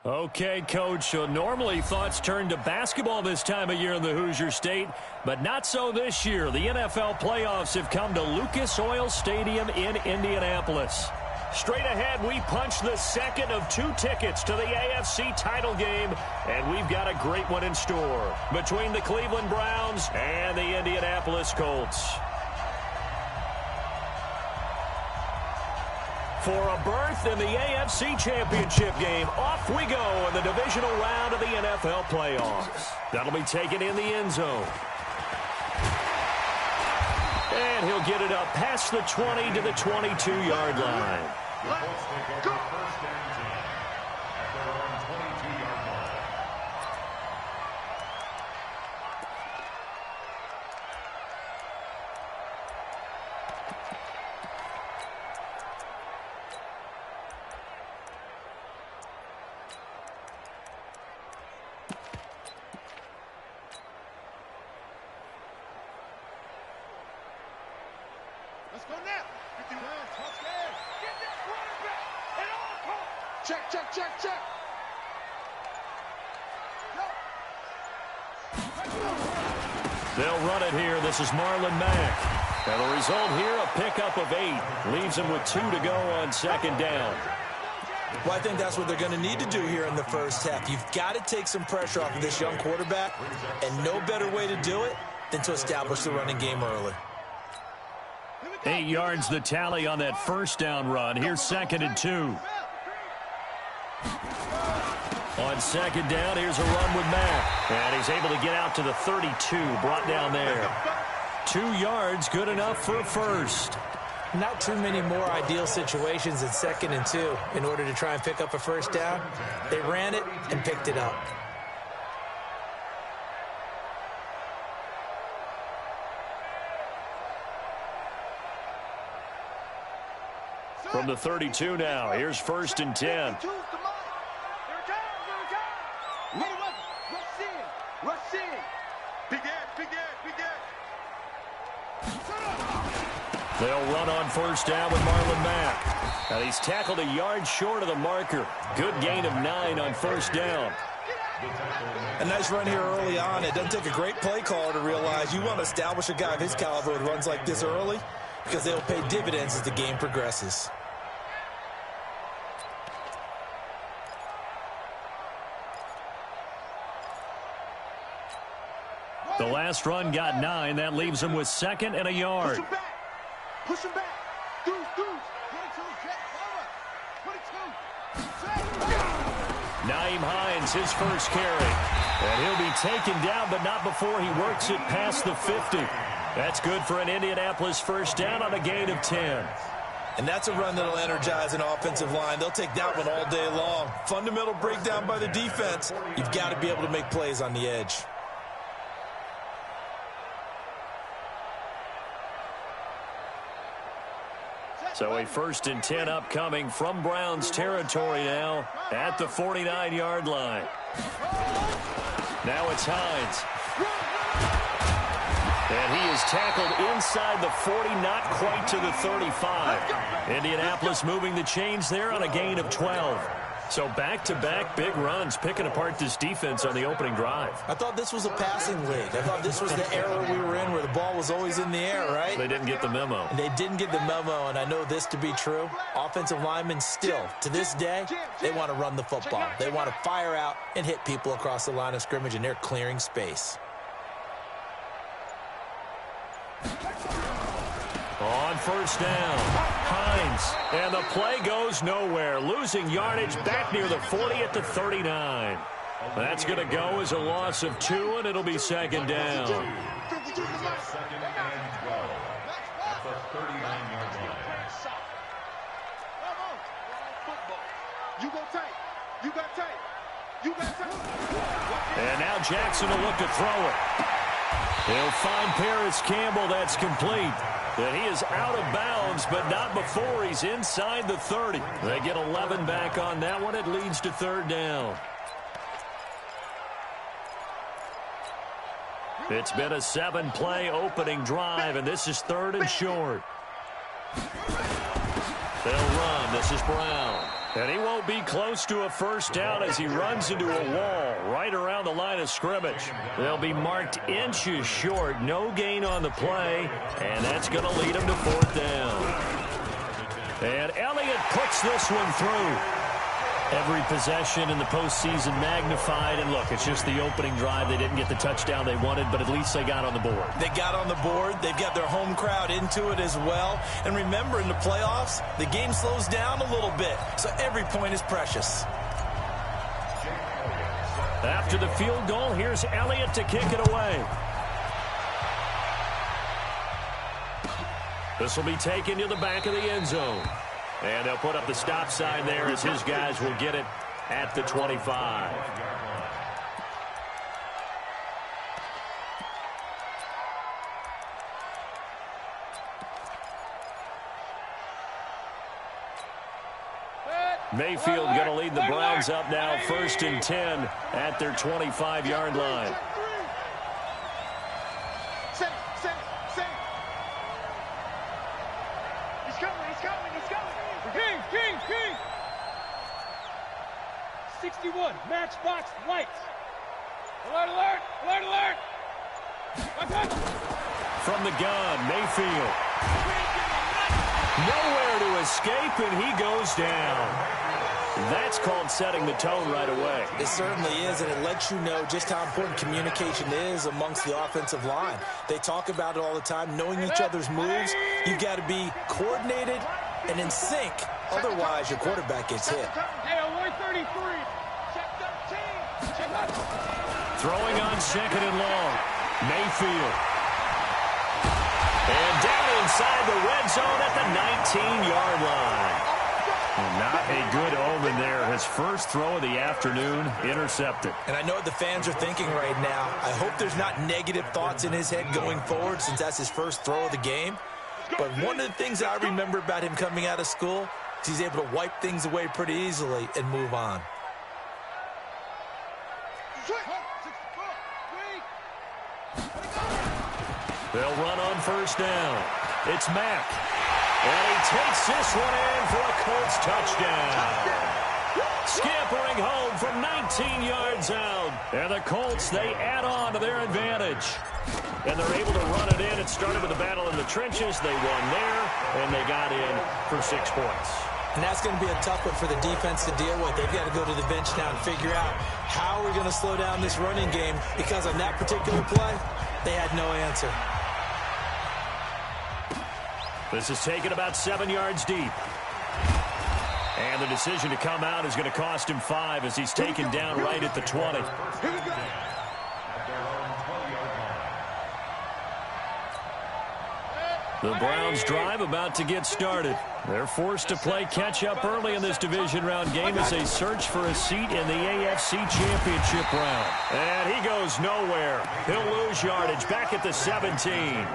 Okay, Coach, so normally thoughts turn to basketball this time of year in the Hoosier State, but not so this year. The NFL playoffs have come to Lucas Oil Stadium in Indianapolis. Straight ahead, we punch the second of 2 tickets to the AFC title game, and we've got a great one in store between the Cleveland Browns and the Indianapolis Colts. For a berth in the AFC Championship game, off we go in the divisional round of the NFL playoffs. That'll be taken in the end zone. And he'll get it up past the 20 to the 22-yard line. Let's go. Let's go now. 50 yards, touchdown. Get that quarterback at all costs. Check, check, check, check. They'll run it here. This is Marlon Mack. And the result here, a pickup of 8. Leaves them with 2 to go on second down. Well, I think that's what they're going to need to do here in the first half. You've got to take some pressure off of this young quarterback, and no better way to do it than to establish the running game early. 8 yards the tally on that first down run. Here's 2nd and 2. On second down, here's a run with Mack. And he's able to get out to the 32, brought down there. 2 yards, good enough for a first. Not too many more ideal situations in 2nd and 2 in order to try and pick up a first down. They ran it and picked it up. From the 32 now, here's 1st and 10. They'll run on first down with Marlon Mack. And he's tackled a yard short of the marker. Good gain of 9 on first down. A nice run here early on. It doesn't take a great play caller to realize you want to establish a guy of his caliber who runs like this early because they'll pay dividends as the game progresses. The last run got 9. That leaves him with 2nd and a yard. Push him back. Deuce, deuce. 22, jet, forward. 22. Naeem Hines, his first carry. And he'll be taken down, but not before he works it past the 50. That's good for an Indianapolis first down on a gain of 10. And that's a run that'll energize an offensive line. They'll take that one all day long. Fundamental breakdown by the defense. You've got to be able to make plays on the edge. So a 1st and 10 upcoming from Browns territory now at the 49-yard line. Now it's Hines. And he is tackled inside the 40, not quite to the 35. Indianapolis moving the chains there on a gain of 12. So back-to-back big runs, picking apart this defense on the opening drive. I thought this was a passing league. I thought this was the era we were in where the ball was always in the air, right? They didn't get the memo. And they didn't get the memo, and I know this to be true. Offensive linemen still, to this day, they want to run the football. They want to fire out and hit people across the line of scrimmage, and they're clearing space. On first down, Hines, and the play goes nowhere. Losing yardage back near the 40 at the 39. That's going to go as a loss of 2, and it'll be 2nd down. 2nd and 12 at the 39-yard line. You go tight. You got tight. You got tight. And now Jackson will look to throw it. He'll find Paris Campbell. That's complete. And he is out of bounds, but not before he's inside the 30. They get 11 back on that one. It leads to 3rd down. It's been a 7-play opening drive, and this is 3rd and short. They'll run. This is Brown. And he won't be close to a first down as he runs into a wall right around the line of scrimmage. They'll be marked inches short. No gain on the play, and that's going to lead him to fourth down. And Elliott puts this one through. Every possession in the postseason magnified. And look, it's just the opening drive. They didn't get the touchdown they wanted, but at least they got on the board. They got on the board. They've got their home crowd into it as well. And remember, in the playoffs, the game slows down a little bit. So every point is precious. After the field goal, here's Elliott to kick it away. This will be taken to the back of the end zone. And they'll put up the stop sign there as his guys will get it at the 25. Mayfield going to lead the Browns up now, 1st and 10 at their 25-yard line. Matchbox lights. Alert, alert, alert, alert. From the gun, Mayfield. Nowhere to escape, and he goes down. That's called setting the tone right away. It certainly is, and it lets you know just how important communication is amongst the offensive line. They talk about it all the time, knowing each other's moves. You've got to be coordinated and in sync. Otherwise, your quarterback gets hit. Hey, alert 33. Throwing on 2nd and long. Mayfield. And down inside the red zone at the 19-yard line. Not a good omen there. His first throw of the afternoon intercepted. And I know what the fans are thinking right now. I hope there's not negative thoughts in his head going forward since that's his first throw of the game. But one of the things that I remember about him coming out of school is he's able to wipe things away pretty easily and move on. They'll run on 1st down. It's Mack. And he takes this one in for a Colts touchdown. Scampering home from 19 yards out. And the Colts, they add on to their advantage. And they're able to run it in. It started with a battle in the trenches. They won there, and they got in for 6 points. And that's going to be a tough one for the defense to deal with. They've got to go to the bench now and figure out how we're going to slow down this running game, because on that particular play, they had no answer. This is taken about 7 yards deep. And the decision to come out is going to cost him 5 as he's taken down right at the 20. The Browns drive about to get started. They're forced to play catch-up early in this division round game as they search for a seat in the AFC Championship round. And he goes nowhere. He'll lose yardage back at the 17.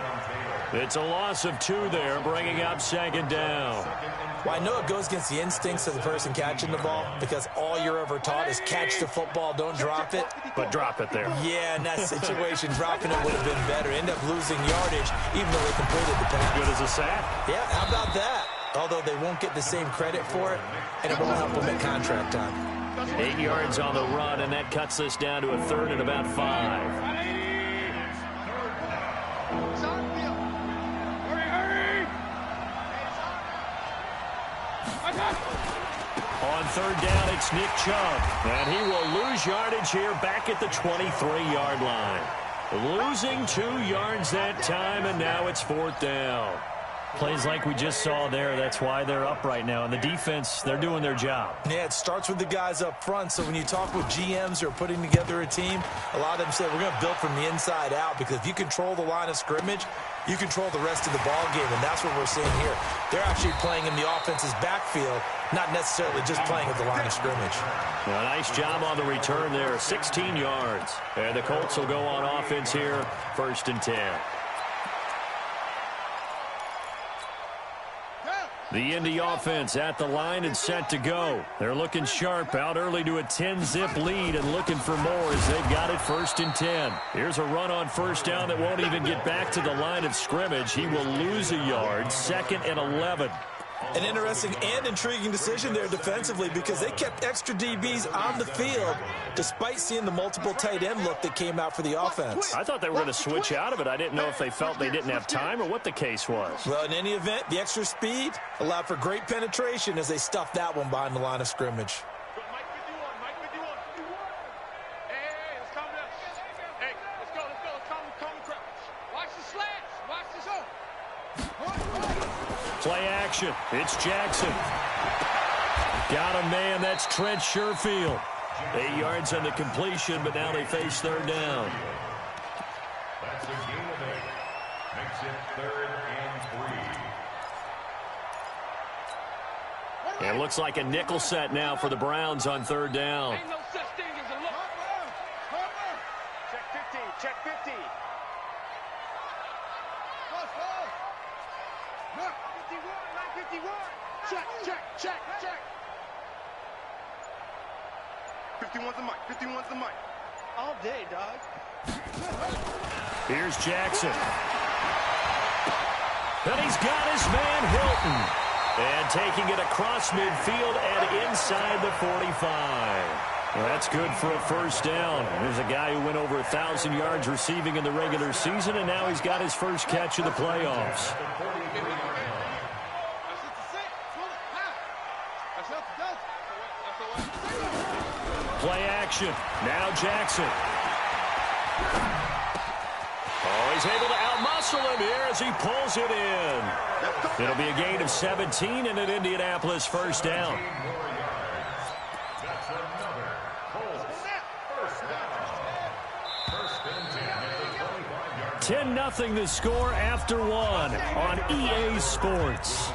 It's a loss of 2 there, bringing up 2nd down. Well, I know it goes against the instincts of the person catching the ball, because all you're ever taught is catch the football, don't drop it. But drop it there. Yeah, in that situation, dropping it would have been better. End up losing yardage, even though they completed the pass. Good as a sack. Yeah, how about that? Although they won't get the same credit for it, and it won't help them at contract time. 8 yards on the run, and that cuts us down to a 3rd and about 5. On 3rd down, it's Nick Chubb. And he will lose yardage here back at the 23-yard line. Losing 2 yards that time, and now it's 4th down. Plays like we just saw there. That's why they're up right now. And the defense, they're doing their job. Yeah, it starts with the guys up front. So when you talk with GMs who are putting together a team, a lot of them say we're going to build from the inside out, because if you control the line of scrimmage, you control the rest of the ball game, and that's what we're seeing here. They're actually playing in the offense's backfield, not necessarily just playing at the line of scrimmage. A nice job on the return there, 16 yards. And the Colts will go on offense here, 1st and 10. The Indy offense at the line and set to go. They're looking sharp, out early to a 10-zip lead and looking for more as they've got it 1st and 10. Here's a run on 1st down that won't even get back to the line of scrimmage. He will lose a yard, 2nd and 11. An interesting and intriguing decision there defensively because they kept extra DBs on the field despite seeing the multiple tight end look that came out for the offense. I thought they were going to switch out of it. I didn't know if they felt they didn't have time or what the case was. Well, in any event, the extra speed allowed for great penetration as they stuffed that one behind the line of scrimmage. Play action. It's Jackson. Got a man. That's Trent Sherfield. 8 yards on the completion, but now they face third down. That's a gain of 8. Makes it 3rd and 3. It looks like a nickel set now for the Browns on third down. Ain't no such thing as a look. Check 15. Check 15. 51. Check. 51's the mic. 51's the mic. All day, dog. Here's Jackson. And he's got his man Hilton. And taking it across midfield and inside the 45. Well, that's good for a first down. There's a guy who went over 1,000 yards receiving in the regular season, and now he's got his first catch of the playoffs. Play action. Now Jackson. Oh, he's able to outmuscle him here as he pulls it in. It'll be a gain of 17 and an Indianapolis first down. 10-0 the score after one on EA Sports.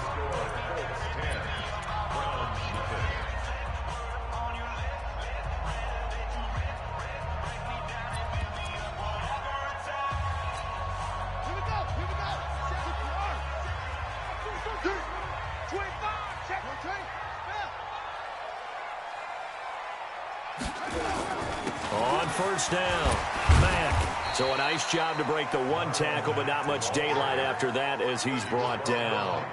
On first down, Mack. So a nice job to break the one tackle, but not much daylight after that as he's brought down.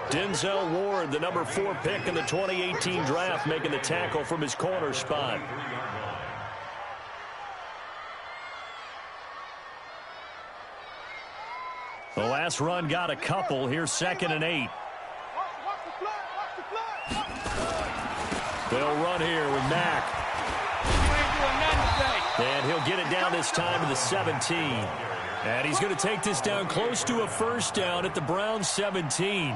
Denzel Ward, the number 4 pick in the 2018 draft, making the tackle from his corner spot. The last run got a couple. Here's 2nd and 8. They'll run here with Mack. And he'll get it down this time to the 17. And he's going to take this down close to a first down at the Browns 17.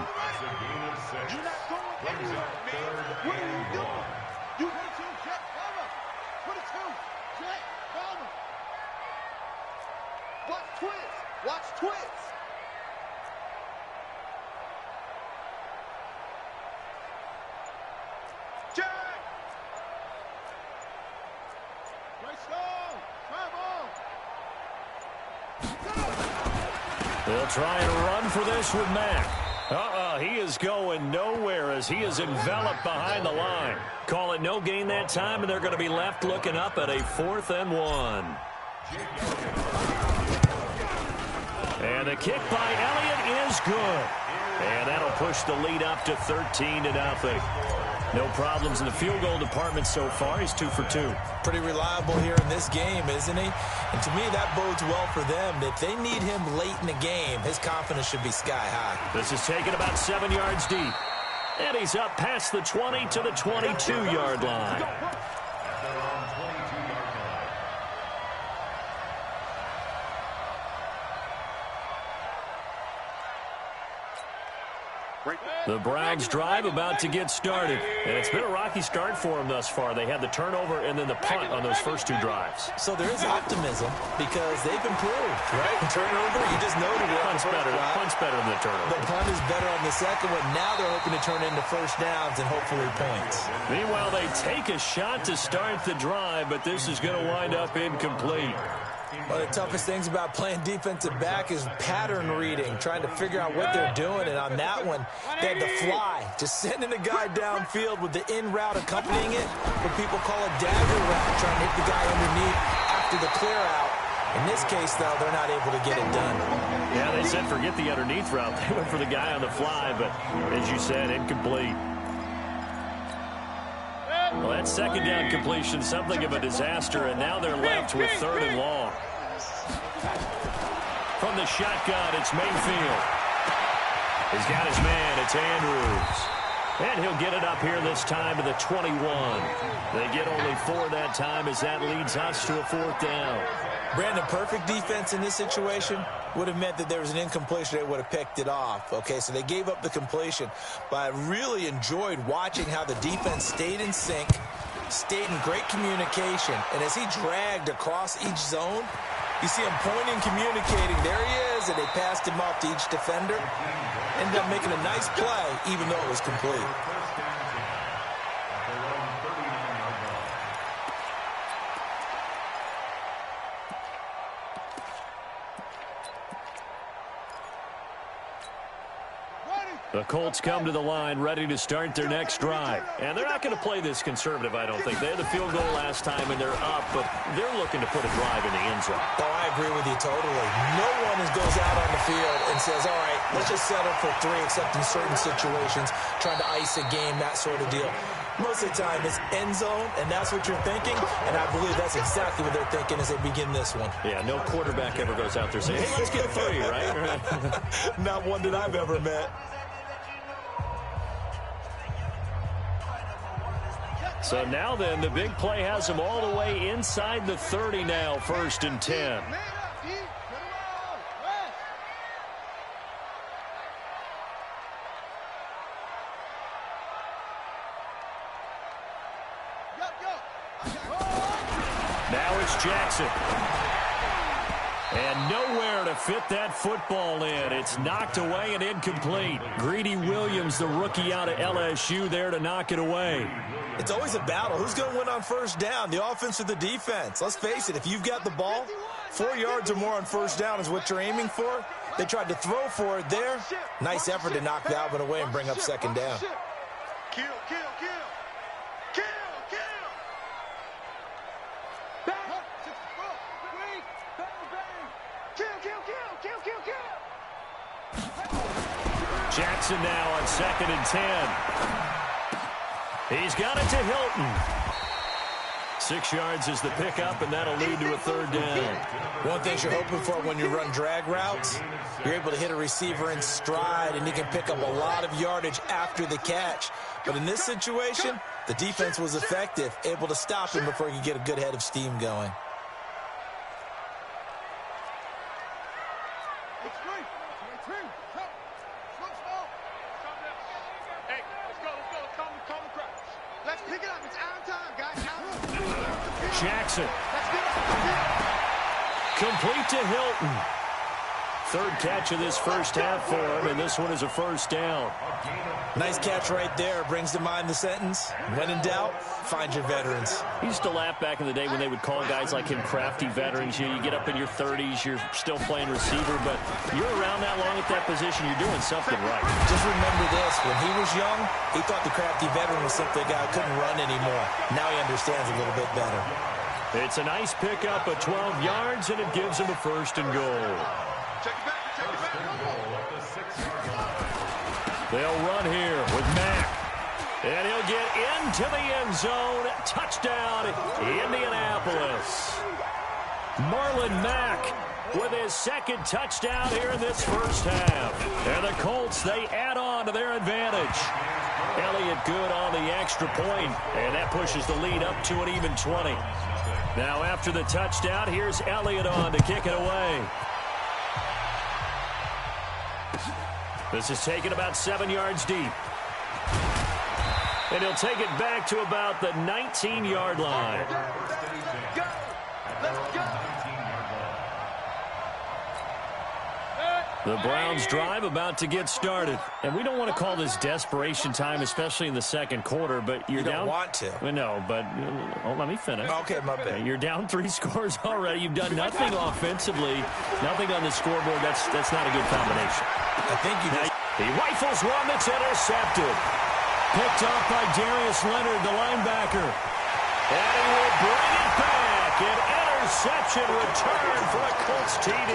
Watch twist. Jack. They'll try and run for this with Mack. He is going nowhere as he is enveloped behind the line. Call it no gain that time, and they're going to be left looking up at a 4th and 1. And the kick by Elliott is good. And that'll push the lead up to 13-0. No problems in the field goal department so far. He's 2 for 2. Pretty reliable here in this game, isn't he? And to me, that bodes well for them. If they need him late in the game, his confidence should be sky high. This is taken about 7 yards deep. And he's up past the 20 to the 22-yard line. The Browns drive about to get started. And it's been a rocky start for them thus far. They had the turnover and then the punt on those first 2 drives. So there is optimism because they've improved, right? Turnover, you just noted it. Punt's better than the turnover. The punt is better on the second one. Now they're hoping to turn into first downs and hopefully points. Meanwhile, they take a shot to start the drive, but this is going to wind up incomplete. One of the toughest things about playing defensive back is pattern reading, trying to figure out what they're doing. And on that one, they had the fly, just sending a guy downfield with the in route accompanying it, what people call a dagger route, trying to hit the guy underneath after the clear out. In this case, though, they're not able to get it done. Yeah, they said forget the underneath route. They went for the guy on the fly, but as you said, incomplete. Well, that second down completion, something of a disaster, and now they're left with 3rd and long. From the shotgun, it's Mayfield. He's got his man. It's Andrews. And he'll get it up here this time to the 21. They get only 4 that time as that leads us to a 4th down. Brandon, perfect defense in this situation would have meant that there was an incompletion. They would have picked it off. Okay, so they gave up the completion. But I really enjoyed watching how the defense stayed in sync, stayed in great communication. And as he dragged across each zone, you see him pointing, communicating. There he is, and they passed him off to each defender. Ended up making a nice play, even though it was complete. The Colts come to the line ready to start their next drive. And they're not going to play this conservative, I don't think. They had the field goal last time, and they're up, but they're looking to put a drive in the end zone. Oh, I agree with you totally. No one goes out on the field and says, all right, let's just settle for 3, except in certain situations, trying to ice a game, that sort of deal. Most of the time, it's end zone, and that's what you're thinking, and I believe that's exactly what they're thinking as they begin this one. Yeah, no quarterback ever goes out there saying, hey, let's get 3, right? Not one that I've ever met. So now then, the big play has them all the way inside the 30 now, 1st and 10. Now it's Jackson. And nowhere to fit that football in. It's knocked away and incomplete. Greedy Williams, the rookie out of LSU, there to knock it away. It's always a battle. Who's going to win on 1st down, the offense or the defense? Let's face it, if you've got the ball, 4 yards or more on 1st down is what you're aiming for. They tried to throw for it there. Nice effort to knock that one away and bring up 2nd down. Kill, kill, kill. Kill, kill. Bang. Kill, kill, kill, kill, kill, kill. Jackson now on 2nd and 10. He's got it to Hilton. 6 yards is the pickup, and that'll lead to a 3rd down. One thing you're hoping for when you run drag routes, you're able to hit a receiver in stride, and he can pick up a lot of yardage after the catch. But in this situation, the defense was effective, able to stop him before he could get a good head of steam going. Jackson. Complete to Hilton. 3rd catch of this 1st half for him, and this one is a 1st down. Nice catch right there. Brings to mind the sentence, when in doubt, find your veterans. He used to laugh back in the day when they would call guys like him crafty veterans. You get up in your 30s, you're still playing receiver, but you're around that long at that position, you're doing something right. Just remember this, when he was young, he thought the crafty veteran was simply a guy who couldn't run anymore. Now he understands a little bit better. It's a nice pickup of 12 yards, and it gives him a 1st and goal. Check it back, check it back. They'll run here with Mack. And he'll get into the end zone. Touchdown, Indianapolis. Marlon Mack with his 2nd touchdown here in this 1st half. And the Colts, they add on to their advantage. Elliott good on the extra point, and that pushes the lead up to an even 20. Now after the touchdown, here's Elliott on to kick it away. This is taken about 7 yards deep. And he'll take it back to about the 19-yard line. Go! Let's go! The Browns drive about to get started. And we don't want to call this desperation time, especially in the 2nd quarter, but you're down. You don't want to. Well, no, but let me finish. Okay, my bad. You're down 3 scores already. You've done nothing offensively, nothing on the scoreboard. That's not a good combination. I think you just... He rifles one that's intercepted. Picked off by Darius Leonard, the linebacker. And he will bring it back. An interception return for a Colts TD.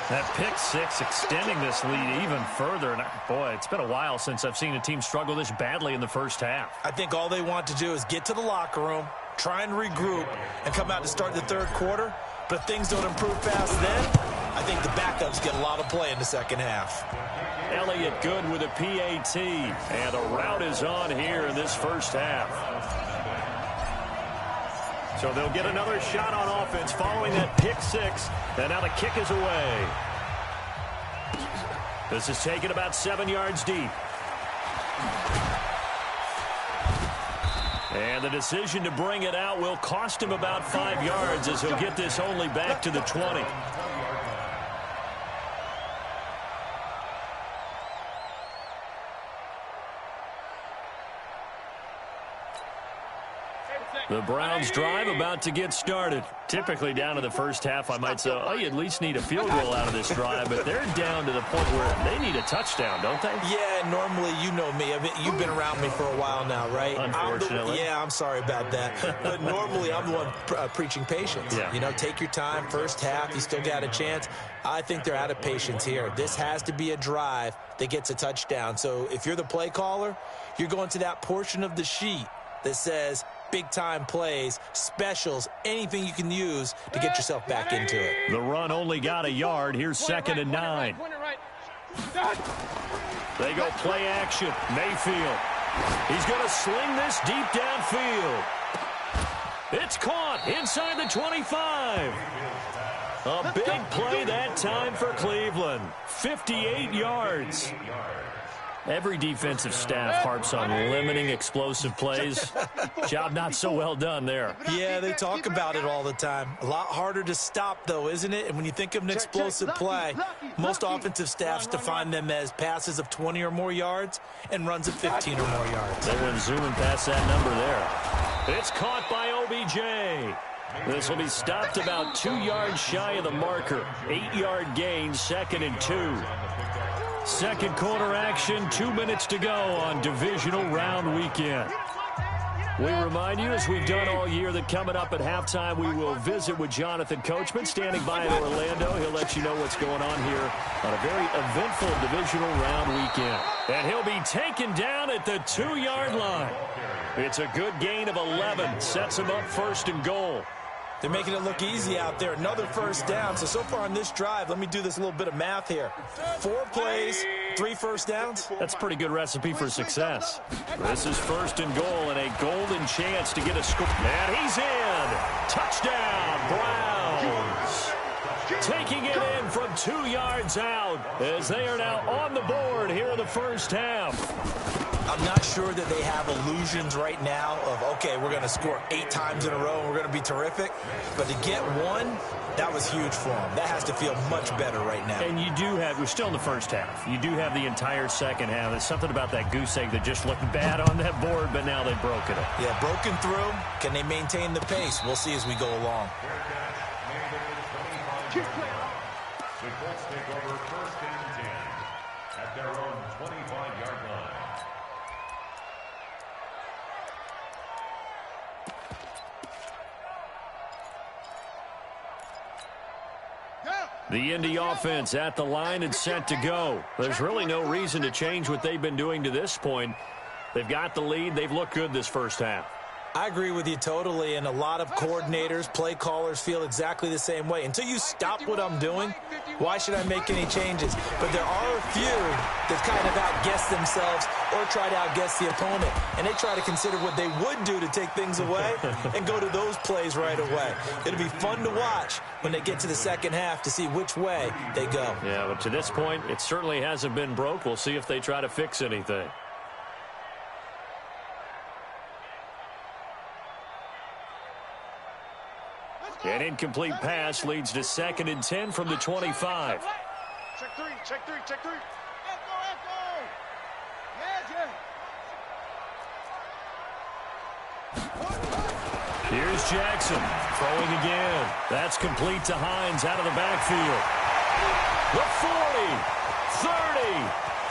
That pick six extending this lead even further. And boy, it's been a while since I've seen a team struggle this badly in the first half. I think all they want to do is get to the locker room, try and regroup, and come out to start the third quarter. But if things don't improve fast then, I think the backups get a lot of play in the second half. Elliott good with a PAT. And a rout is on here in this first half. So they'll get another shot on offense following that pick six. And now the kick is away. This is taken about 7 yards deep. And the decision to bring it out will cost him about 5 yards as he'll get this only back to the 20. The Browns drive about to get started. Typically down to the first half, I might say, oh, you at least need a field goal out of this drive, but they're down to the point where they need a touchdown, don't they? Yeah, normally, you know me. I mean, you've been around me for a while now, right? Unfortunately. I'm sorry about that. But normally, I'm the one preaching patience. Yeah. You know, take your time. First half, you still got a chance. I think they're out of patience here. This has to be a drive that gets a touchdown. So if you're the play caller, you're going to that portion of the sheet that says big-time plays, specials, anything you can use to get yourself back into it. The run only got a yard. Here's 2nd and 9. They go play action. Mayfield. He's going to sling this deep downfield. It's caught inside the 25. A big play that time for Cleveland. 58 yards. Every defensive staff harps on limiting explosive plays. Job not so well done there. Yeah, they talk about it all the time. A lot harder to stop, though, isn't it? And when you think of an explosive play, most offensive staffs define them as passes of 20 or more yards and runs of 15 or more yards. They went zooming past that number there. It's caught by OBJ. This will be stopped about 2 yards shy of the marker. 8-yard gain, 2nd and 2. Second quarter action, 2 minutes to go on divisional round weekend. We remind you, as we've done all year, that coming up at halftime, we will visit with Jonathan Coachman standing by in Orlando. He'll let you know what's going on here on a very eventful divisional round weekend. And he'll be taken down at the 2-yard line. It's a good gain of 11. Sets him up 1st and goal. They're making it look easy out there. Another first down. So far on this drive, let me do this little bit of math here. 4 plays, 3 first downs. That's a pretty good recipe for success. This is 1st and goal and a golden chance to get a score. And he's in. Touchdown, Browns. Taking it in from 2 yards out as they are now on the board here in the first half. I'm not sure that they have illusions right now of, okay, we're going to score 8 times in a row and we're going to be terrific. But to get one, that was huge for them. That has to feel much better right now. And you do have, we're still in the first half. You do have the entire second half. There's something about that goose egg that just looked bad on that board, but now they've broken it. Yeah, broken through. Can they maintain the pace? We'll see as we go along. The Colts take over 1st and 10 at their own 25-yard line. The Indy offense at the line and set to go. There's really no reason to change what they've been doing to this point. They've got the lead. They've looked good this first half. I agree with you totally, and a lot of coordinators, play callers feel exactly the same way. Until you stop what I'm doing, why should I make any changes? But there are a few that kind of outguess themselves or try to outguess the opponent, and they try to consider what they would do to take things away and go to those plays right away. It'll be fun to watch when they get to the second half to see which way they go. Yeah, but to this point, it certainly hasn't been broke. We'll see if they try to fix anything. An incomplete pass leads to 2nd and 10 from the 25. Check three, check three, check three. Echo. Yeah, Here's Jackson throwing again. That's complete to Hines out of the backfield. The 40, 30,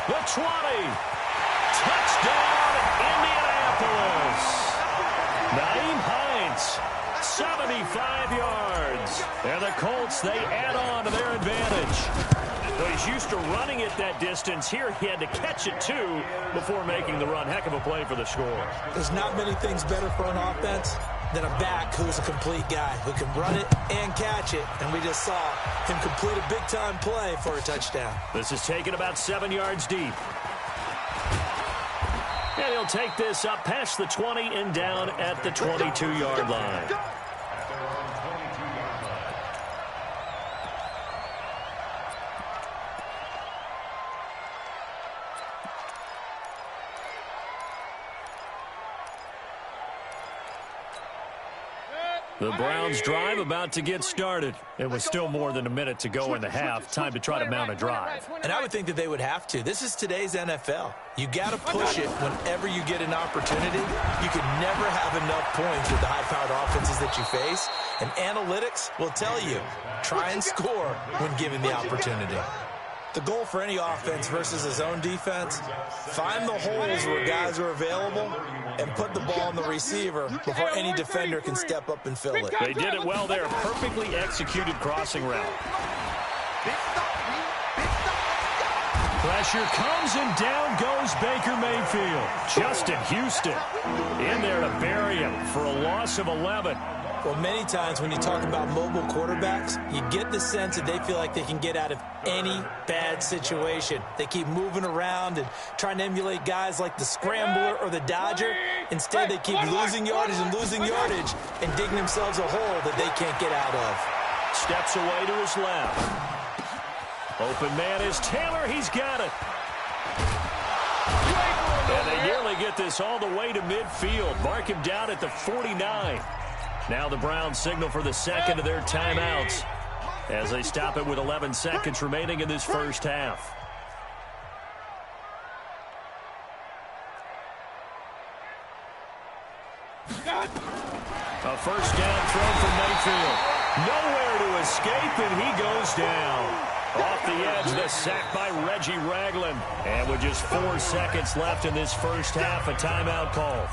the 20. Touchdown, Indianapolis. Naeem Hines yards. 75 yards. And the Colts, they add on to their advantage. Well, he's used to running it that distance. Here he had to catch it, too, before making the run. Heck of a play for the score. There's not many things better for an offense than a back who's a complete guy, who can run it and catch it. And we just saw him complete a big-time play for a touchdown. This is taken about 7 yards deep. And he'll take this up past the 20 and down at the 22-yard line. The Browns drive about to get started. It was still more than a minute to go in the half. Time to try to mount a drive. And I would think that they would have to. This is today's NFL. You got to push it whenever you get an opportunity. You can never have enough points with the high-powered offenses that you face. And analytics will tell you, try and score when given the opportunity. The goal for any offense versus his own defense, find the holes where guys are available and put the ball on the receiver before any defender can step up and fill it. They did it well there. Perfectly executed crossing route. Pressure comes and down goes Baker Mayfield. Justin Houston in there to bury him for a loss of 11. Well, many times when you talk about mobile quarterbacks, you get the sense that they feel like they can get out of any bad situation. They keep moving around and trying to emulate guys like the Scrambler or the Dodger. Instead, they keep losing yardage and digging themselves a hole that they can't get out of. Steps away to his left. Open man is Taylor. He's got it. And they nearly get this all the way to midfield. Mark him down at the 49. Now the Browns signal for the second of their timeouts as they stop it with 11 seconds remaining in this first half. A first down throw from Mayfield. Nowhere to escape, and he goes down. Off the edge, the sack by Reggie Ragland. And with just 4 seconds left in this first half, a timeout call.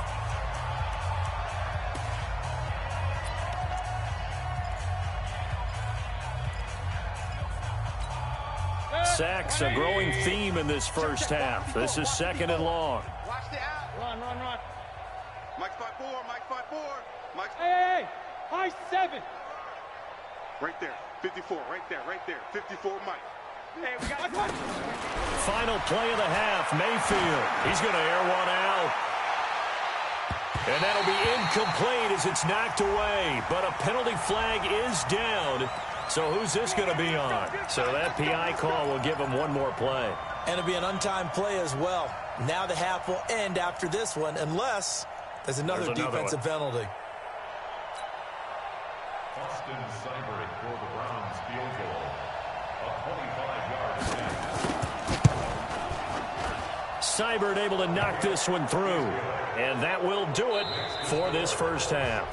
Sacks, a growing theme in this first half. This is second and long. Watch the out. Run. Mike's 5-4. Mike's... Hey, high 7. Right there. 54. Right there. 54, Mike. Hey, we got Final play of the half. Mayfield. He's going to air one out. And that'll be incomplete as it's knocked away. But a penalty flag is down. So who's this going to be on? So that PI call will give him one more play. And it'll be an untimed play as well. Now the half will end after this one unless there's another defensive penalty. Austin Seibert for the Browns field goal. A 25-yard attempt. Seibert able to knock this one through. And that will do it for this first half.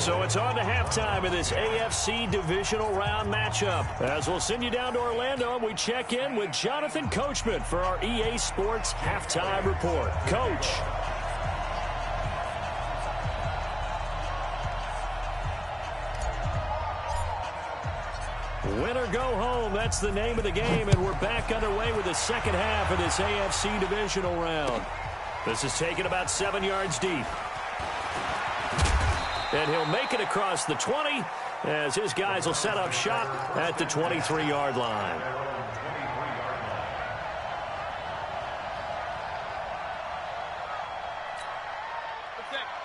So it's on to halftime in this AFC divisional round matchup. As we'll send you down to Orlando, and we check in with Jonathan Coachman for our EA Sports Halftime Report. Coach. Win or go home, that's the name of the game, and we're back underway with the second half of this AFC divisional round. This is taken about 7 yards deep. And he'll make it across the 20 as his guys will set up shop at the 23-yard line.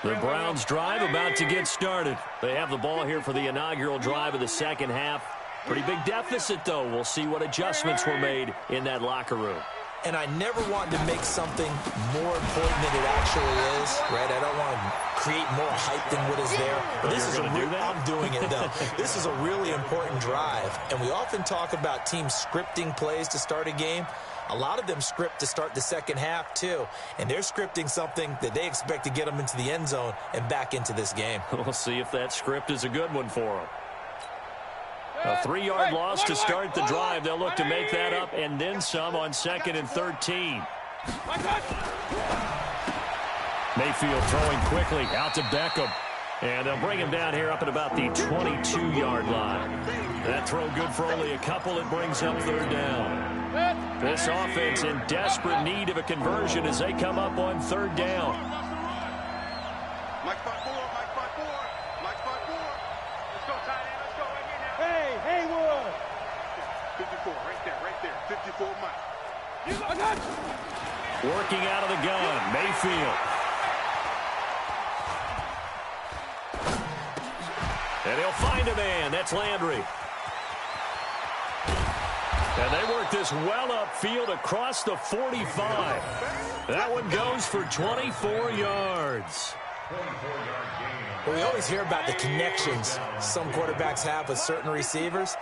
The Browns drive about to get started. They have the ball here for the inaugural drive of the second half. Pretty big deficit, though. We'll see what adjustments were made in that locker room. And I never want to make something more important than it actually is, right? I don't want to create more hype than what is there. But this is I'm doing it, though. This is a really important drive. And we often talk about teams scripting plays to start a game. A lot of them script to start the second half, too. And they're scripting something that they expect to get them into the end zone and back into this game. We'll see if that script is a good one for them. A 3-yard loss to start the drive. They'll look to make that up and then some on 2nd and 13. Mayfield throwing quickly out to Beckham. And they'll bring him down here up at about the 22-yard line. That throw good for only a couple. It brings up third down. This offense in desperate need of a conversion as they come up on third down. Mike 5-4, Mike 5-4, Mike 5-4. Let's go, tight end. Let's go right here now. Hey, Haywood. 54, right there. 54, Mike. I got you. Working out of the gun, Mayfield. And he'll find a man. That's Landry. And they work this well upfield across the 45. That one goes for 24 yards. Well, we always hear about the connections some quarterbacks have with certain receivers.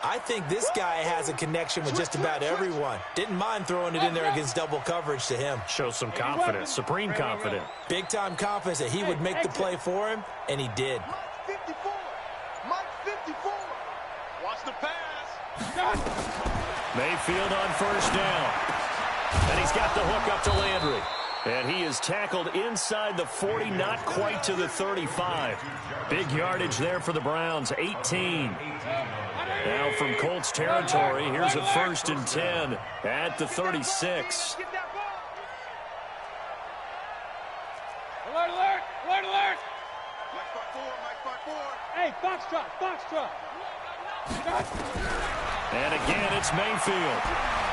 I think this guy has a connection with just about everyone. Didn't mind throwing it in there against double coverage to him. Shows some confidence, supreme confidence. Big-time confidence that he would make the play for him, and he did. 54, Mike 54. Watch the pass. Mayfield on first down. And he's got the hook up to Landry. And he is tackled inside the 40, not quite to the 35. Big yardage there for the Browns, 18. Now from Colts territory, here's a 1st and 10 at the 36. Get that ball. Alert, alert, alert, alert. Mike 5-4, Mike 5-4. Hey, Foxtrot, Foxtrot. And again, it's Mayfield.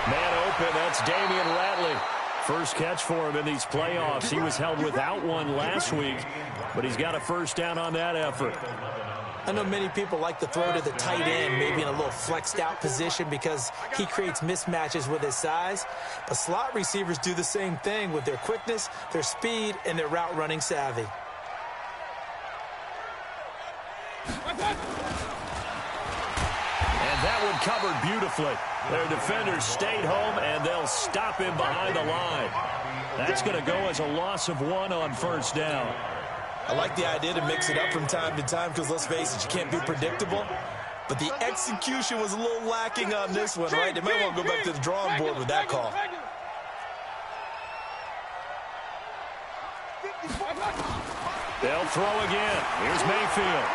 Man open, that's Damian Ratley. First catch for him in these playoffs. He was held without one last week, but he's got a first down on that effort. I know many people like to throw to the tight end, maybe in a little flexed out position because he creates mismatches with his size. But slot receivers do the same thing with their quickness, their speed, and their route running savvy. And that one covered beautifully. Their defenders stayed home, and they'll stop him behind the line. That's going to go as a loss of 1 on first down. I like the idea to mix it up from time to time because, let's face it, you can't be predictable. But the execution was a little lacking on this one, right? They might want to go back to the drawing board with that call. They'll throw again. Here's Mayfield.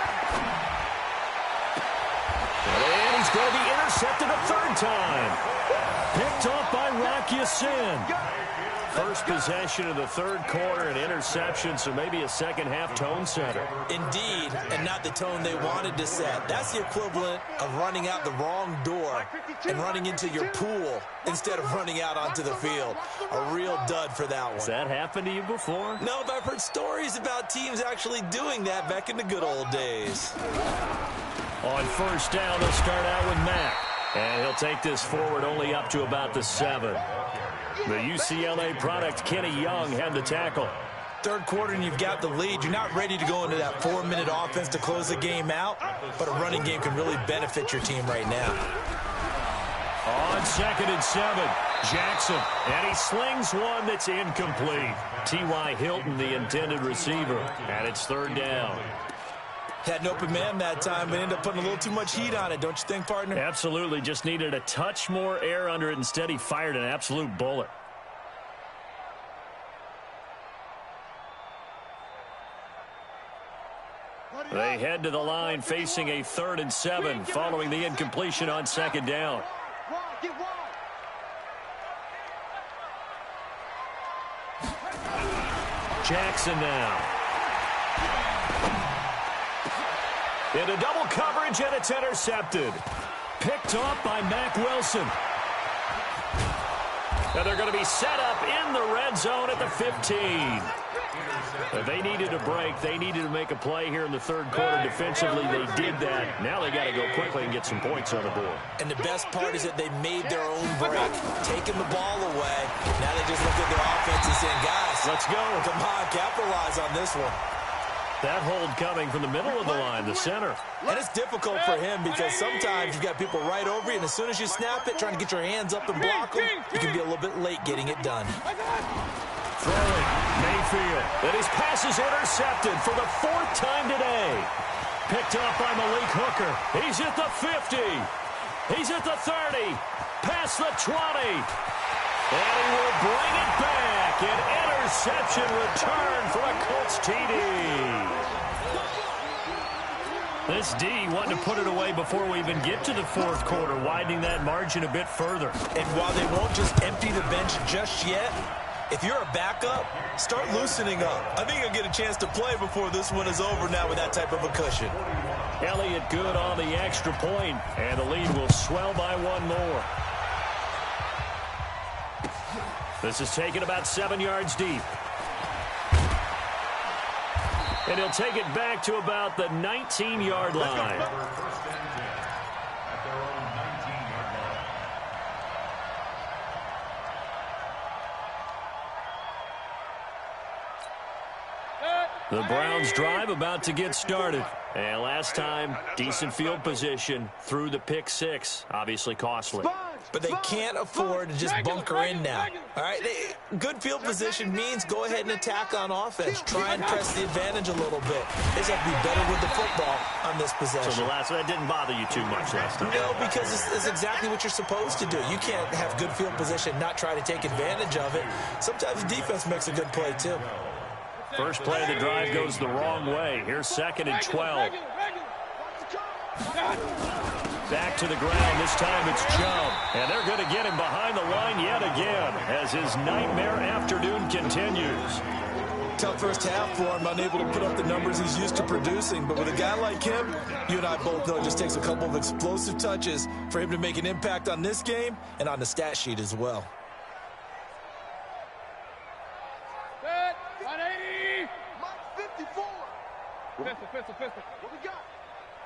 And he's going to be intercepted a third time. Picked off by Rock Ya-Sin. First possession of the third quarter, an interception, so maybe a second-half tone setter. Indeed, and not the tone they wanted to set. That's the equivalent of running out the wrong door and running into your pool instead of running out onto the field. A real dud for that one. Has that happened to you before? No, but I've heard stories about teams actually doing that back in the good old days. On first down, they'll start out with Mack. And he'll take this forward only up to about the 7. The UCLA product, Kenny Young, had the tackle. Third quarter and you've got the lead. You're not ready to go into that 4-minute offense to close the game out, but a running game can really benefit your team right now. On 2nd and 7, Jackson. And he slings one that's incomplete. T.Y. Hilton, the intended receiver. And it's third down. Had an open man that time, but ended up putting a little too much heat on it, don't you think, partner? Absolutely. Just needed a touch more air under it. Instead, he fired an absolute bullet. They head to the line facing a 3rd and 7 following the incompletion on 2nd down. Jackson now. Into double coverage, and it's intercepted. Picked off by Mack Wilson. And they're going to be set up in the red zone at the 15. They needed a break. They needed to make a play here in the third quarter. Defensively, they did that. Now they got to go quickly and get some points on the board. And the best part is that they made their own break, taking the ball away. Now they just look at their offense and saying, guys, let's go. Come on, capitalize on this one. That hold coming from the middle of the line, the center. And it's difficult for him because sometimes you've got people right over you, and as soon as you snap it, trying to get your hands up and block them, you can be a little bit late getting it done. Throwing, Mayfield. And his pass is intercepted for the 4th time today. Picked up by Malik Hooker. He's at the 50. He's at the 30. Past the 20. And he will bring it back. An interception return for a Colts TD. This D wanting to put it away before we even get to the fourth quarter, widening that margin a bit further. And while they won't just empty the bench just yet, if you're a backup, start loosening up. I think you'll get a chance to play before this one is over now with that type of a cushion. Elliott good on the extra point, and the lead will swell by one more. This is taken about 7 yards deep. And he'll take it back to about the 19-yard line. The Browns drive about to get started. And last time, decent field position through the pick six. Obviously costly. But they can't afford to just bunker in now. All right, good field position means go ahead and attack on offense. Try and press the advantage a little bit. They just have to be better with the football on this possession. So that didn't bother you too much last time? No, because it's exactly what you're supposed to do. You can't have good field position, not try to take advantage of it. Sometimes the defense makes a good play, too. First play of the drive goes the wrong way. Here's 2nd and 12. Back to the ground. This time it's Chubb. And they're going to get him behind the line yet again as his nightmare afternoon continues. Tough first half for him, unable to put up the numbers he's used to producing. But with a guy like him, you and I both know it just takes a couple of explosive touches for him to make an impact on this game and on the stat sheet as well. Pistol. What we got?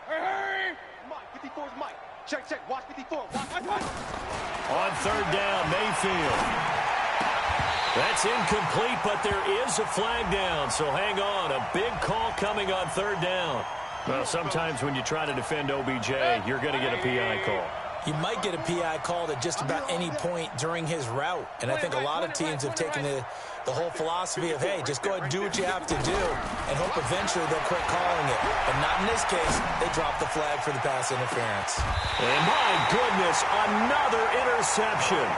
Hurry! Mike, 54's Mike. Check. Watch 54. Watch. On 3rd down, Mayfield. That's incomplete, but there is a flag down, so hang on. A big call coming on 3rd down. Well, sometimes when you try to defend OBJ, you're going to get a PI call. You might get a PI called at just about any point during his route. And I think a lot of teams have taken the whole philosophy of, hey, just go ahead and do what you have to do and hope eventually they'll quit calling it. But not in this case. They dropped the flag for the pass interference. And my goodness, another interception.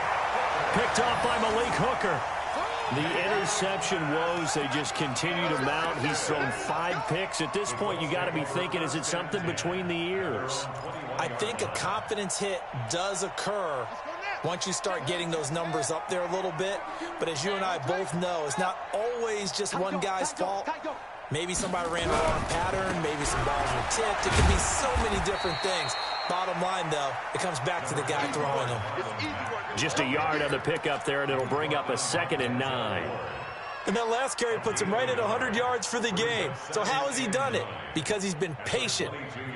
Picked off by Malik Hooker. The interception woes, they just continue to mount. He's thrown 5 picks. At this point, you got to be thinking, is it something between the ears? I think a confidence hit does occur once you start getting those numbers up there a little bit. But as you and I both know, it's not always just one guy's fault. Maybe somebody ran the wrong pattern. Maybe some balls were tipped. It could be so many different things. Bottom line, though, it comes back to the guy throwing them. Just a yard on the pickup there, and it'll bring up a 2nd and 9. And that last carry puts him right at 100 yards for the game. So how has he done it? Because he's been patient,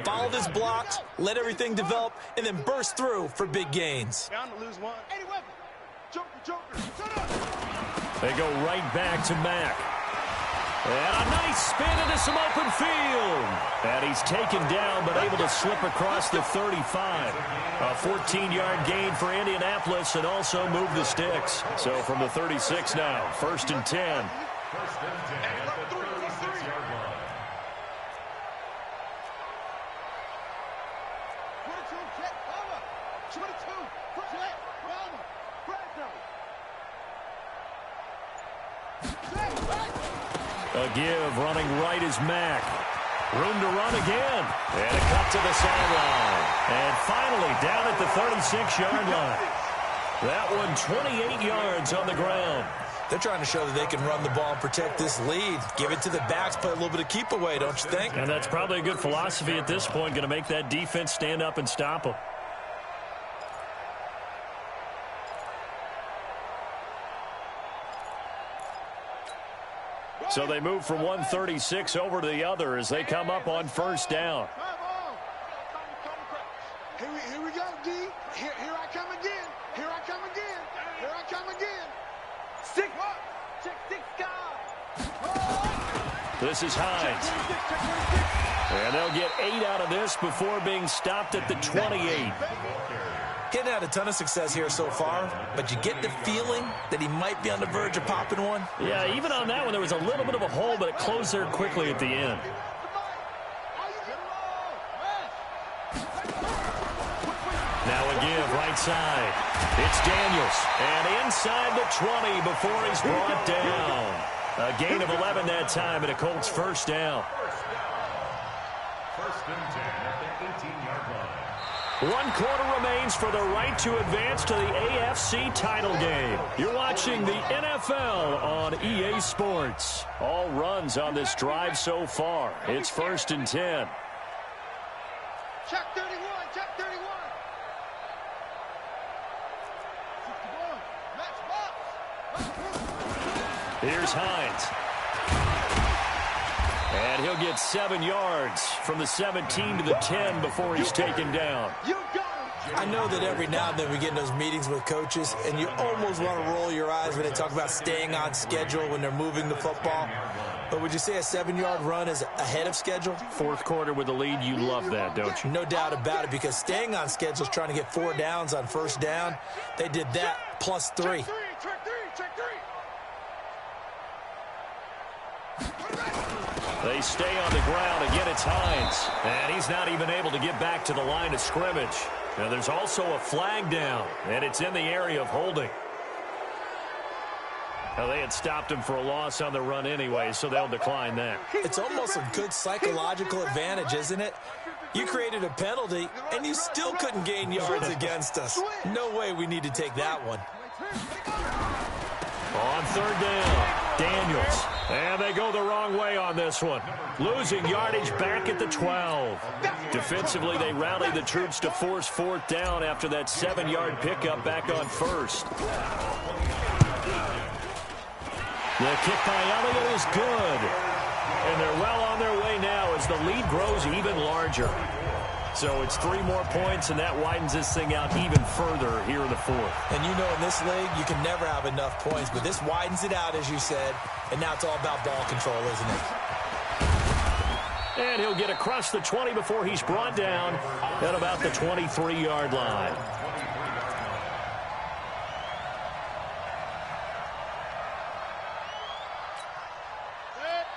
followed his blocks, let everything develop, and then burst through for big gains. Bound to lose one. Joker. They go right back to Mack. And a nice spin into some open field. And he's taken down, but able to slip across the 35. A 14-yard gain for Indianapolis and also move the sticks. So from the 36 now, 1st and 10. A give, running right is Mack. Room to run again. And a cut to the sideline. And finally down at the 36-yard line. That one 28 yards on the ground. They're trying to show that they can run the ball and protect this lead. Give it to the backs, play a little bit of keep away, don't you think? And that's probably a good philosophy at this point. Going to make that defense stand up and stop them. So they move from 136 over to the other as they come up on 1st down. Here we go, D. Here I come again. Here I come again. 6 guys. This is Hines. And they'll get 8 out of this before being stopped at the 28. He's had a ton of success here so far, but you get the feeling that he might be on the verge of popping one. Yeah, even on that one, there was a little bit of a hole, but it closed there quickly at the end. Now a give, right side. It's Daniels. And inside the 20 before he's brought down. A gain of 11 that time, and a Colts 1st down. First and 10 at the 18-yard line. 1 quarter remains for the right to advance to the AFC title game. You're watching the NFL on EA Sports. All runs on this drive so far. It's first and 10. Check 31, check 31. 61, match box. Here's Hines. And he'll get 7 yards from the 17 to the 10 before he's taken down. You got him. I know that every now and then we get in those meetings with coaches, and you almost want to roll your eyes when they talk about staying on schedule when they're moving the football. But would you say a 7-yard run is ahead of schedule? Fourth quarter with the lead, you love that, don't you? No doubt about it, because staying on schedule is trying to get 4 downs on first down. They did that plus 3. Check 3, check 3, check 3. They stay on the ground. Again, it's Hines. And he's not even able to get back to the line of scrimmage. Now, there's also a flag down, and it's in the area of holding. Now, they had stopped him for a loss on the run anyway, so they'll decline that. It's almost a good psychological advantage, isn't it? You created a penalty, and you still couldn't gain yards against us. No way we need to take that one. On third down, Daniels. And they go the wrong way on this one. Losing yardage back at the 12. Defensively, they rally the troops to force fourth down after that 7-yard pickup back on first. The kick by Elliott is good. And they're well on their way now as the lead grows even larger. So it's 3 more points, and that widens this thing out even further here in the fourth. And you know, in this league, you can never have enough points, but this widens it out, as you said, and now it's all about ball control, isn't it? And he'll get across the 20 before he's brought down at about the 23-yard line.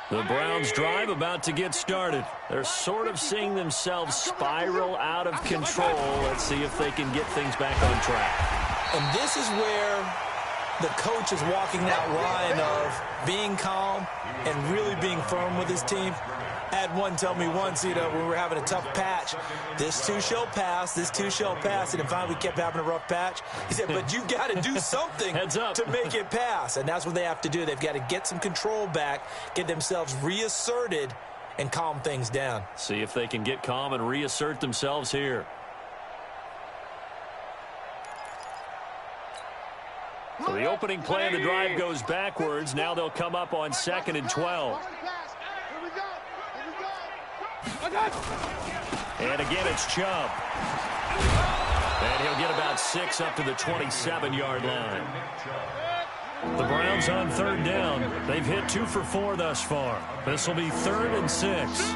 The Browns' drive about to get started. They're sort of seeing themselves spiral out of control. Let's see if they can get things back on track. And this is where the coach is walking that line of being calm and really being firm with his team. I had one tell me once, when we were having a tough patch, this too shall pass, this too shall pass. And then finally we kept having a rough patch. He said, but you got to do something to make it pass. And that's what they have to do. They've got to get some control back, get themselves reasserted, and calm things down. See if they can get calm and reassert themselves here. So the opening play of the drive goes backwards. Now they'll come up on 2nd and 12. And again, it's Chubb. And he'll get about 6 up to the 27-yard line. The Browns on third down. They've hit 2 for 4 thus far. This will be 3rd and 6.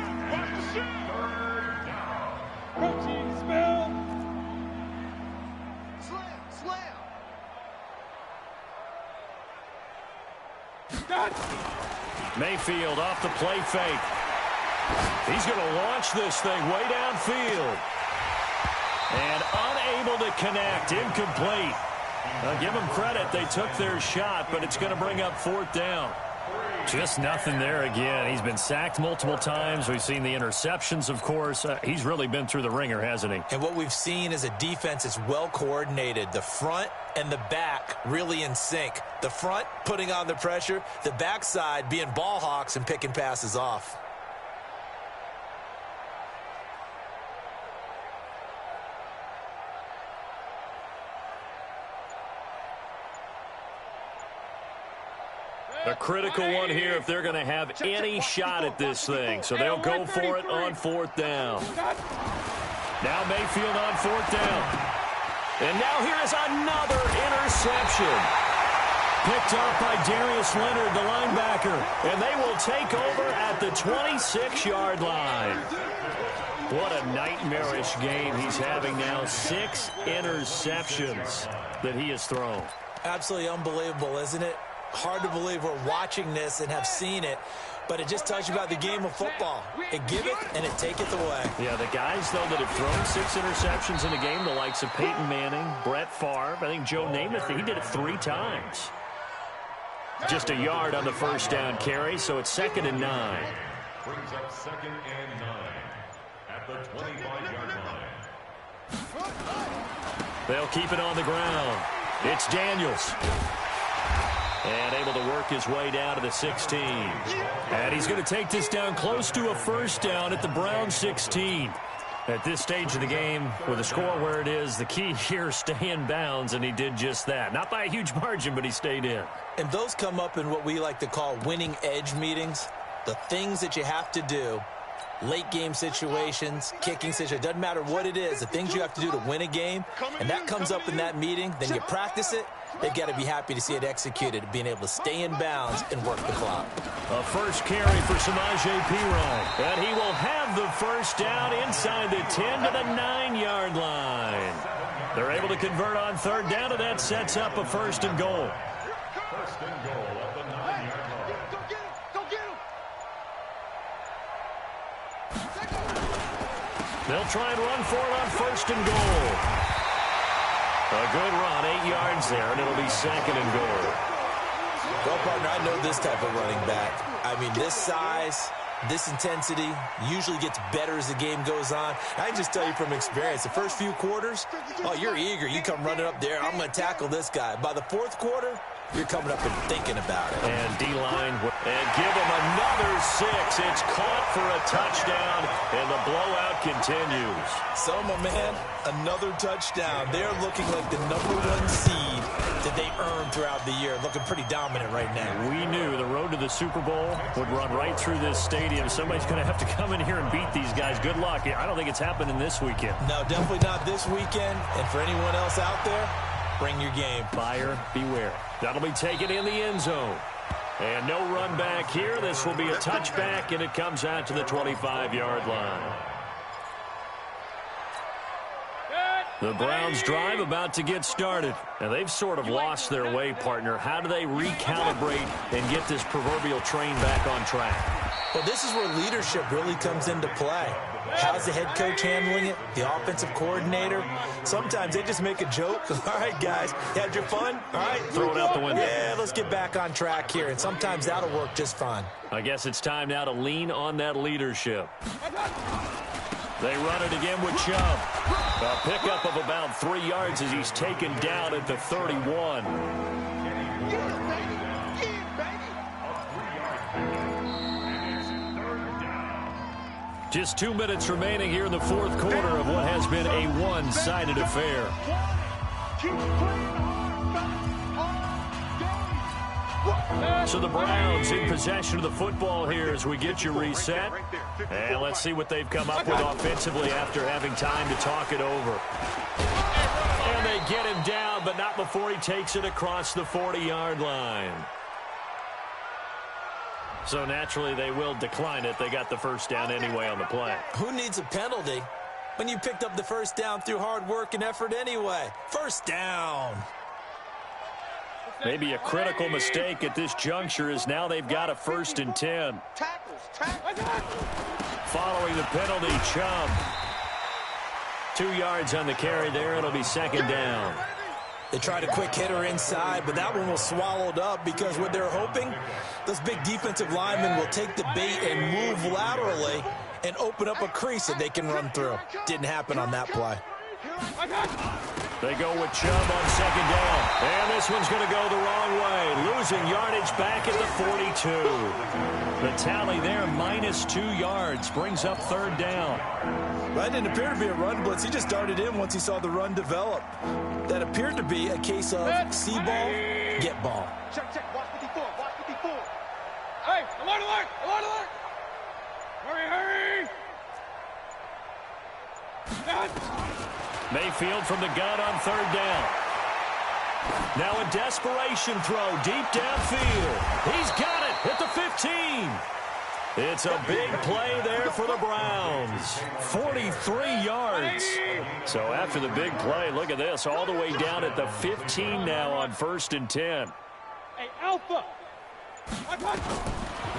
Mayfield off the play fake. He's going to launch this thing way downfield. And unable to connect. Incomplete. Give them credit. They took their shot, but it's going to bring up 4th down. Just nothing there again. He's been sacked multiple times. We've seen the interceptions, of course. He's really been through the ringer, hasn't he? And what we've seen is a defense that's well coordinated. The front and the back really in sync. The front putting on the pressure. The backside being ball hawks and picking passes off. A critical one here if they're going to have any shot at this thing. So they'll go for it on 4th down. Now Mayfield on 4th down. And now here is another interception. Picked up by Darius Leonard, the linebacker. And they will take over at the 26-yard line. What a nightmarish game he's having now. 6 interceptions that he has thrown. Absolutely unbelievable, isn't it? Hard to believe we're watching this and have seen it, but it just tells you about the game of football. It give it and it taketh away. Yeah, the guys, though, that have thrown 6 interceptions in a game, the likes of Peyton Manning, Brett Favre, I think Joe Namath, he did it 3 times. Just a yard on the first down carry, so it's 2nd and 9. Brings up 2nd and 9. at the 25-yard line. They'll keep it on the ground. It's Daniels. And able to work his way down to the 16. And he's going to take this down close to a first down at the Browns 16. At this stage of the game, with the score where it is, the key here, stay in bounds, and he did just that. Not by a huge margin, but he stayed in. And those come up in what we like to call winning edge meetings. The things that you have to do, late game situations, kicking situations, doesn't matter what it is, the things you have to do to win a game, and that comes up in that meeting, then you practice it. They've got to be happy to see it executed, being able to stay in bounds and work the clock. A first carry for Samaje Perine. And he will have the first down inside the 10 to the 9-yard line. They're able to convert on third down, and that sets up a first and goal. First and goal at the 9-yard line. Go get him! Go get him! They'll try and run for it on first and goal. A good run, 8 yards there, and it'll be second and goal. Well, partner, I know this type of running back. I mean, this size, this intensity usually gets better as the game goes on. I can just tell you from experience, the first few quarters, oh, you're eager. You come running up there, I'm going to tackle this guy. By the fourth quarter, you're coming up and thinking about it. And D-line, and give him another 6. It's caught for a touchdown, and the blowout continues. So, my man, another touchdown. They're looking like the #1 seed that they earned throughout the year. Looking pretty dominant right now. We knew the road to the Super Bowl would run right through this stadium. Somebody's going to have to come in here and beat these guys. Good luck. I don't think it's happening this weekend. No, definitely not this weekend. And for anyone else out there, bring your game. Buyer beware. That'll be taken in the end zone. And no run back here. This will be a touchback, and it comes out to the 25-yard line. The Browns drive about to get started. And they've sort of lost their way, partner. How do they recalibrate and get this proverbial train back on track? Well, this is where leadership really comes into play. How's the head coach handling it? The offensive coordinator? Sometimes they just make a joke. All right, guys, you had your fun? All right, throw it out the window. Yeah, let's get back on track here. And sometimes that'll work just fine. I guess it's time now to lean on that leadership. They run it again with Chubb. A pickup of about 3 yards as he's taken down at the 31. Just 2 minutes remaining here in the fourth quarter of what has been a one-sided affair. So the Browns in possession of the football here as we get you reset. And let's see what they've come up with offensively after having time to talk it over. And they get him down, but not before he takes it across the 40-yard line. So naturally they will decline it. They got the first down anyway on the play. Who needs a penalty when you picked up the first down through hard work and effort anyway? First down. Maybe a critical mistake at this juncture is now they've got a 1st and 10. Following the penalty, Chubb. 2 yards on the carry there. It'll be second down. They tried a quick hitter inside, but that one was swallowed up because what they're hoping, those big defensive linemen will take the bait and move laterally and open up a crease that they can run through. Didn't happen on that play. They go with Chubb on second down. And this one's going to go the wrong way. Losing yardage back at the 42. The tally there, -2 yards. Brings up third down. That didn't appear to be a run blitz. He just darted in once he saw the run develop. That appeared to be a case of see ball, get ball. Check, check. Watch 54. Watch 54. Hey, alert, alert, alert, alert. Hurry, hurry. Mayfield from the gun on third down. Now a desperation throw deep downfield. He's got it at the 15. It's a big play there for the Browns. 43 yards. So after the big play, look at this, all the way down at the 15 now on 1st and 10. Hey, Alpha.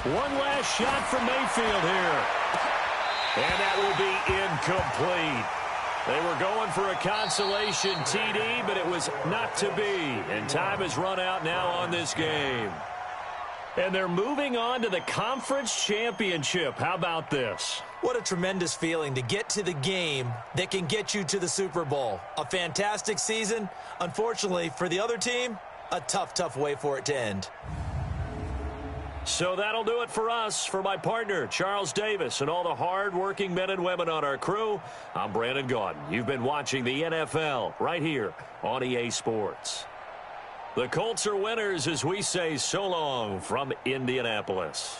One last shot from Mayfield here. And that will be incomplete. They were going for a consolation TD, but it was not to be. And time has run out now on this game. And they're moving on to the conference championship. How about this? What a tremendous feeling to get to the game that can get you to the Super Bowl. A fantastic season. Unfortunately, for the other team, a tough way for it to end. So that'll do it for us. For my partner, Charles Davis, and all the hard-working men and women on our crew, I'm Brandon Gaudin. You've been watching the NFL right here on EA Sports. The Colts are winners as we say so long from Indianapolis.